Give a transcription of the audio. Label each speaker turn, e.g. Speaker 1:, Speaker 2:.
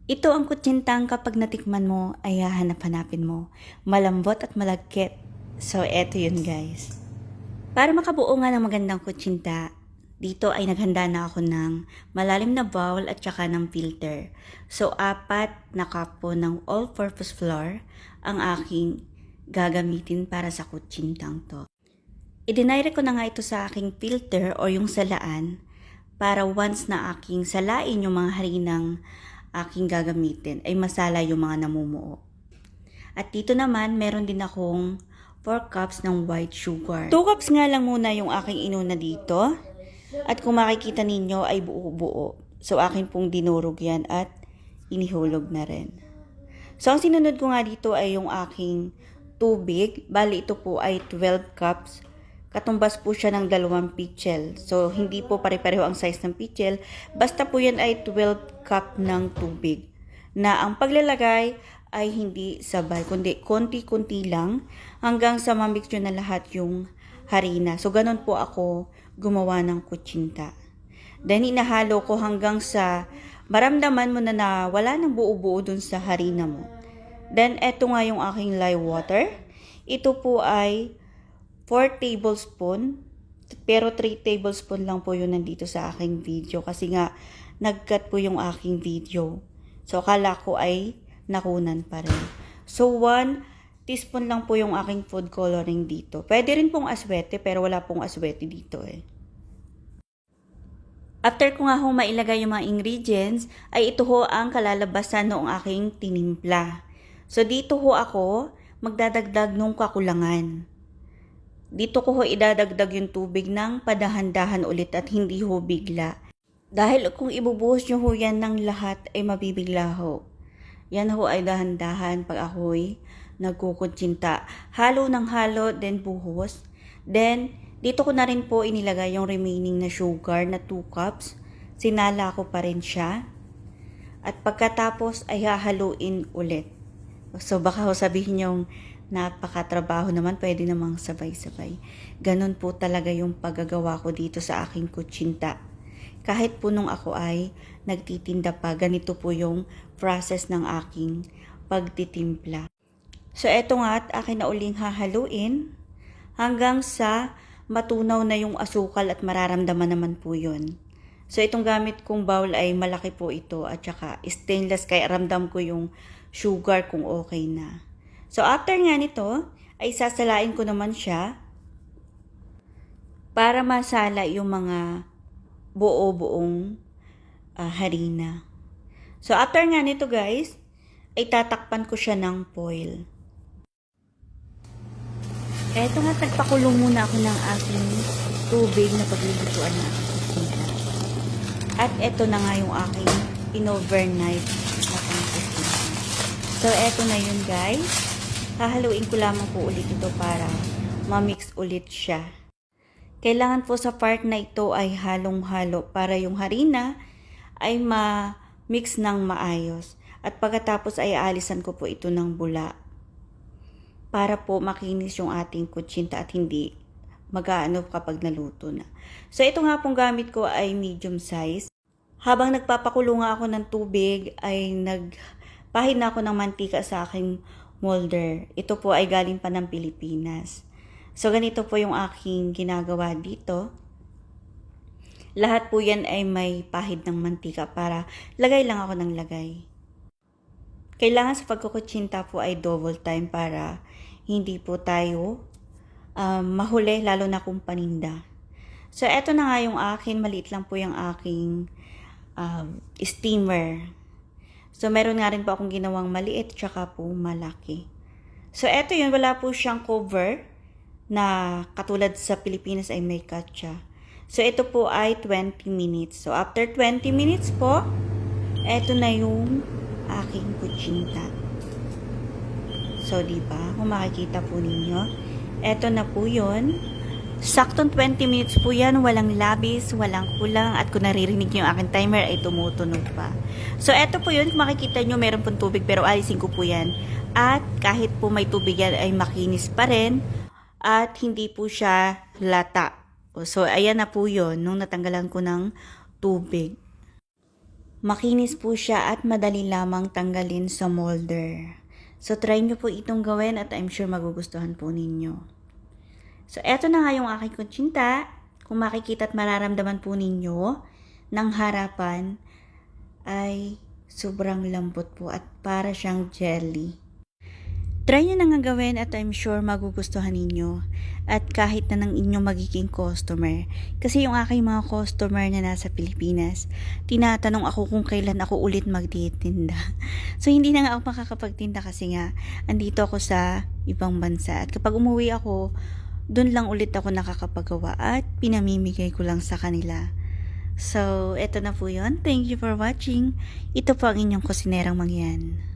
Speaker 1: Ito ang kutsintang kapag natikman mo ay hahanap-hanapin mo. Malambot at malagkit. So, eto yun guys. Para makabuo nga ng magandang kutsinta, dito ay naghanda na ako ng malalim na bowl at saka ng filter. So, 4 na cup po ng all-purpose flour ang aking gagamitin para sa kutsintang to. Idinire ko na nga ito sa aking filter o yung salaan para once na aking salain yung mga harinang aking gagamitin ay masala yung mga namumuo. At dito naman, meron din akong 4 cups ng white sugar. 2 cups nga lang muna yung aking inuna dito. At kung makikita ninyo ay buo-buo. So akin pong dinurog yan at inihulog na rin. So ang sinunod ko nga dito ay yung aking tubig. Bali ito po ay 12 cups. Katumbas po siya ng 2 pitchel. So, hindi po pare-pareho ang size ng pitchel. Basta po yan ay 12 cup ng tubig. Na ang paglalagay ay hindi sabay, kundi konti-kunti lang hanggang sa mamix nyo na lahat yung harina. So, ganun po ako gumawa ng kutsinta. Then, inahalo ko hanggang sa maramdaman mo na wala nang buo-buo dun sa harina mo. Then, eto nga yung aking lye water. Ito po ay 4 tablespoon, pero 3 tablespoon lang po yun nandito sa aking video kasi nga nag-cut po yung aking video. So, akala ko ay nakunan pa rin. So, 1 teaspoon lang po yung aking food coloring dito. Pwede rin pong aswete pero wala pong aswete dito eh. After ko nga ho mailagay yung mga ingredients, ay ito ho ang kalalabasan noong aking tinimpla. So, dito ho ako magdadagdag nung kakulangan. Dito ko ho idadagdag yung tubig ng padahan-dahan ulit at hindi ho bigla. Dahil kung ibubuhos nyo ho yan ng lahat ay mabibigla ho. Yan ho ay dahan-dahan pag ako'y nagkukutsinta. Halo ng halo, then buhos. Then, dito ko na rin po inilagay yung remaining na sugar na 2 cups. Sinala ko pa rin siya. At pagkatapos ay hahaluin ulit. So baka ho sabihin yung napakatrabaho naman, pwede namang sabay-sabay. Ganon po talaga yung paggagawa ko dito sa aking kutsinta. Kahit po nung ako ay nagtitinda pa, ganito po yung process ng aking pagtitimpla. So eto nga at akin na uling hahaluin hanggang sa matunaw na yung asukal at mararamdaman naman po yun. So itong gamit kong bowl ay malaki po ito at saka stainless kaya ramdam ko yung sugar kung okay na. So, after nga nito, ay sasalain ko naman siya para masala yung mga buo-buong harina. So, after nga nito guys, ay tatakpan ko siya ng foil. Eto nga, nagpakulong muna ako ng aking tubig na paglulutuan na aking kutsina. At eto na nga yung aking in-overnight na pang-kutsina. So, eto na yun guys. Hahaluin ko lamang po ulit ito para ma-mix ulit siya. Kailangan po sa part na ito ay halong-halo para yung harina ay ma-mix ng maayos. At pagkatapos ay aalisan ko po ito ng bula para po makinis yung ating kutsinta at hindi mag-aano kapag naluto na. So ito nga pong gamit ko ay medium size. Habang nagpapakulo nga ako ng tubig ay nagpahid na ako ng mantika sa aking molder. Ito po ay galing pa ng Pilipinas. So, ganito po yung aking ginagawa dito. Lahat po yan ay may pahid ng mantika para lagay lang ako ng lagay. Kailangan sa pagkukutsinta po ay double time para hindi po tayo mahuli lalo na kung paninda. So, eto na nga yung akin. Maliit lang po yung aking steamer. So, meron nga rin po akong ginawang maliit tsaka po malaki. So, eto yun. Wala po siyang cover na katulad sa Pilipinas ay may katsa. So, ito po ay 20 minutes. So, after 20 minutes po, eto na yung aking kutsinta. So, diba? Kung makikita po ninyo, eto na po yun. Saktong 20 minutes po yan, walang labis, walang kulang, at kung naririnig nyo yung aking timer ay tumutunog pa. So, eto po yun, kung makikita nyo meron pong tubig pero alisin ko po yan. At kahit po may tubig yan ay makinis pa rin at hindi po siya lata. So, ayan na po yun nung natanggalan ko ng tubig. Makinis po siya at madali lamang tanggalin sa molder. So try nyo po itong gawin at I'm sure magugustuhan po ninyo. So eto na nga yung aking kutsinta. Kung makikita at mararamdaman po ninyo ng harapan ay sobrang lambot po at para siyang jelly. Try nyo na nga gawin at I'm sure magugustuhan ninyo. At kahit na ng inyong magiging customer. Kasi yung aking mga customer na nasa Pilipinas, tinatanong ako kung kailan ako ulit magtitinda. So hindi na nga ako makakapagtinda kasi nga andito ako sa ibang bansa. At kapag umuwi ako, doon lang ulit ako nakakapagawa at pinamimigay ko lang sa kanila. So, eto na po yun. Thank you for watching. Ito po ang inyong kusinerang mangyan.